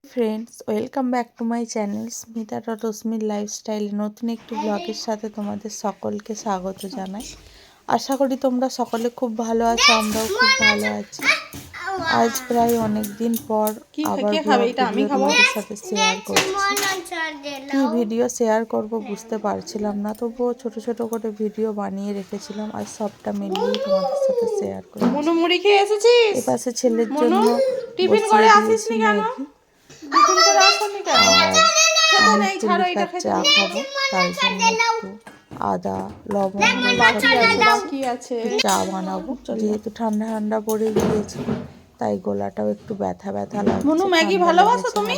Friends, welcome back to my channel Smita রশ্মির lifestyle. নতুন একটি ব্লগের সাথে তোমাদের সকলকে স্বাগত জানাই। আশা করি তোমরা সকলে খুব ভালো আছো, আমরাও খুব ভালো আছি। আজ প্রায় অনেক দিন পর আবার ব্লগ ভিডিও তোমাদের সাথে শেয়ার করছি। কি ভিডিও শেয়ার করব বুঝতে পারছিলাম না, তবুও ছোট ছোট করে ভিডিও বানিয়ে রেখেছিলাম। আর সবটা মিলিয়ে তোমাদের সাথে শেয়ার করছি। মুড়ি খেয়ে এসেছিস? এপাশে ছেলের জন্য টিফিন করে আসিসনি কেন? টিফিন করে আসনি কেন? আমি একটু লিকার চা খাবো, তার জন্য একটু আদা লবঙ্গ বাকি আছে চা বানাবো। যেহেতু ঠান্ডা ঠান্ডা পড়ে গিয়েছে তাই গলাটাও একটু ব্যথা ব্যথা লাগছে। মনু ম্যাগি ভালোবাসো তুমি?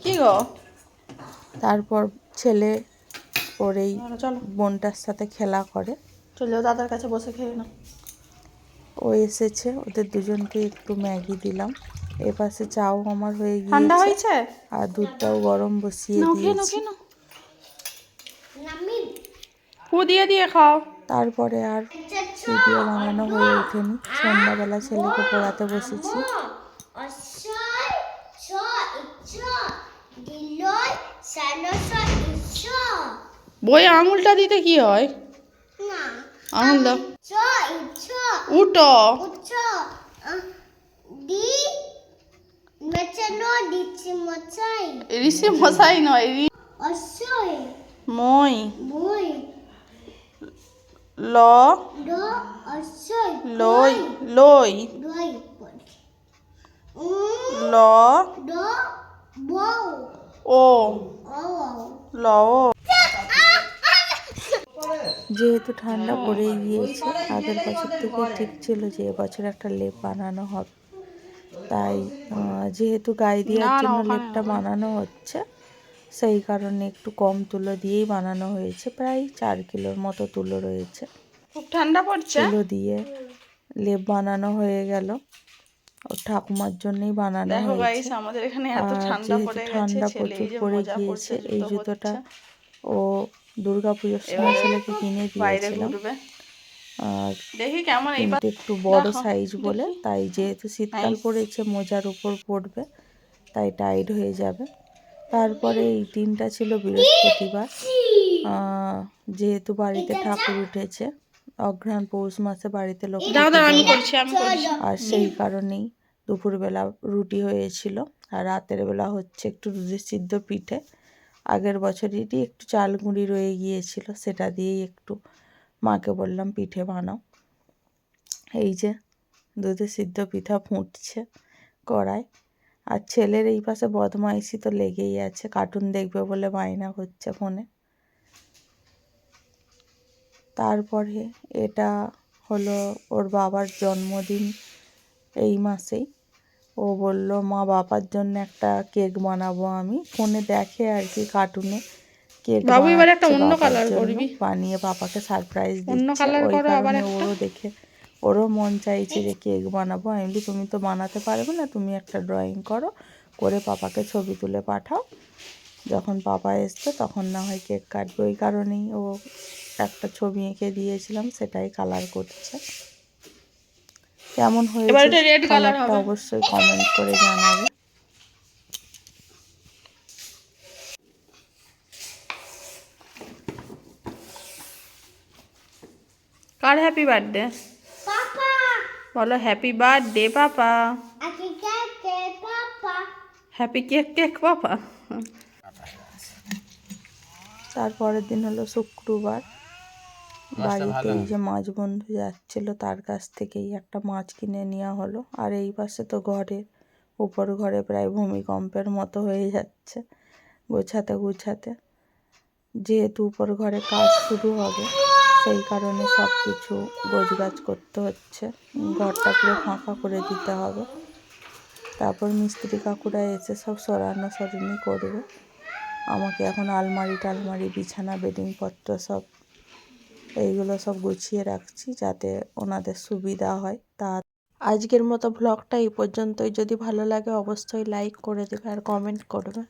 কি গো? তারপর ছেলে পরেই বোনটার সাথে খেলা করে। চলো দাদার কাছে বসে খেয়ে নাও। ও এসেছে, ওদের দুজনকে একটু ম্যাগি দিলাম। এপাশে চাও আমার হয়ে ঠান্ডা গিয়েছে হয়েছে আর দুধটাও গরম বসিয়ে দিয়েছি। ফু দিয়ে দিয়ে খাও। তারপরে আর ভিডিও বানানো হয়ে ওঠেনি। সন্ধ্যাবেলা ছেলেকে পড়াতে বসেছি। বই আঙুলটা দিতে কি হয়? আঙুল দাও। উঠো। ঋষি মশাই নয়, মই ল লই লই ল ও ল ও। যেহেতু ঠান্ডা পড়ে গিয়েছে, আগের বছর থেকে ঠিক ছিল যে এবছর একটা লেপ বানানো হবে। তাই যেহেতু গায়ে দেওয়ার জন্য লেপটা বানানো হচ্ছে, সেই কারণে একটু কম তুলো দিয়েই বানানো হয়েছে। প্রায় 4 কিলোর মতো তুলো রয়েছে। খুব ঠান্ডা পড়ছে। তুলো দিয়ে লেপ বানানো হয়ে গেল। ওর ঠাকুমার জন্যই বানানো হয়েছে। আমাদের এখানে এত আর ঠান্ডা যেহেতু পড়ে গেছে, ঠান্ডা ছেলে প্রচুর এই যে পড়ে মজা গিয়েছে, করছে এই জুতোটা ও দুর্গাপুজোর সময় ছেলেকে কিনে দিয়েছিলাম। আর দেখি কেমন, কিন্তু একটু বড় সাইজ বলে, তাই যেহেতু শীতকাল পড়েছে মোজার উপর পড়বে, তাই টাইট হয়ে যাবে। তারপরে এই দিনটা ছিল বৃহস্পতিবার। যেহেতু বাড়িতে ঠাকুর উঠেছে, অঘ্রাণ পৌষ মাসে বাড়িতে লক্ষ্মী আর সেই কারণেই দুপুরবেলা রুটি হয়েছিল আর রাতের বেলা হচ্ছে একটু দুধের সিদ্ধ পিঠে। আগের বছরই একটু চাল গুঁড়ি রয়ে গিয়েছিল, সেটা দিয়েই একটু মাকে বললাম পিঠে বানাও। এই যে দুধের সিদ্ধ পিঠা ফুটছে কড়ায়। আর ছেলের এই পাশে বদমাইশি তো লেগেই আছে, কার্টুন দেখবে বলে বায়না করছে ফোনে। তারপরে এটা হলো ওর বাবার জন্মদিন এই মাসেই। ও বলল মা বাবার জন্য একটা কেক বানাবো। আমি ফোনে দেখে আর কি, কার্টুনে কেক বানিয়ে পাপাকে সারপ্রাইজ দিচ্ছে। ওই কারণে ওরও দেখে ওরও মন চাইছে যে কেক বানাবো। আমি বলি তুমি তো বানাতে পারবে না, তুমি একটা ড্রয়িং করো, করে পাপাকে ছবি তুলে পাঠাও, যখন পাপা এসছে তখন না হয় কেক কাটবে। ওই কারণেই ও একটা ছবি এঁকে দিয়েছিলাম, সেটাই কালার করছে। কেমন হয়েছে কালারটা অবশ্যই কমেন্ট করে জানাবে। কার হ্যাপি বার্থডে? পাপা বলো happy birthday papa. Happy cake cake papa. তারপরের দিন হলো শুক্রবার। বাড়িতে এই যে মাছ বন্ধু যাচ্ছিল, তার কাছ থেকেই একটা মাছ কিনে নেওয়া হলো। আর এই পাশে তো উপর ঘরে প্রায় ভূমিকম্পের মতো হয়ে যাচ্ছে গোছাতে গুছাতে। যেহেতু উপর ঘরে কাজ শুরু হবে, সেই কারণে সব কিছু গোছগাছ করতে হচ্ছে। ঘরটা পুরো ফাঁকা করে দিতে হবে। তারপর মিস্ত্রি কাকুরা এসে সব সরানো করবে। আমাকে এখন আলমারি টালমারি, বিছানা, বেডিংপত্র সব এইগুলো সব গুছিয়ে রাখছি যাতে ওনাদের সুবিধা হয়। আজকের মতো ব্লগটা এই পর্যন্তই। যদি ভালো লাগে অবশ্যই লাইক করে দেবে আর কমেন্ট করবে।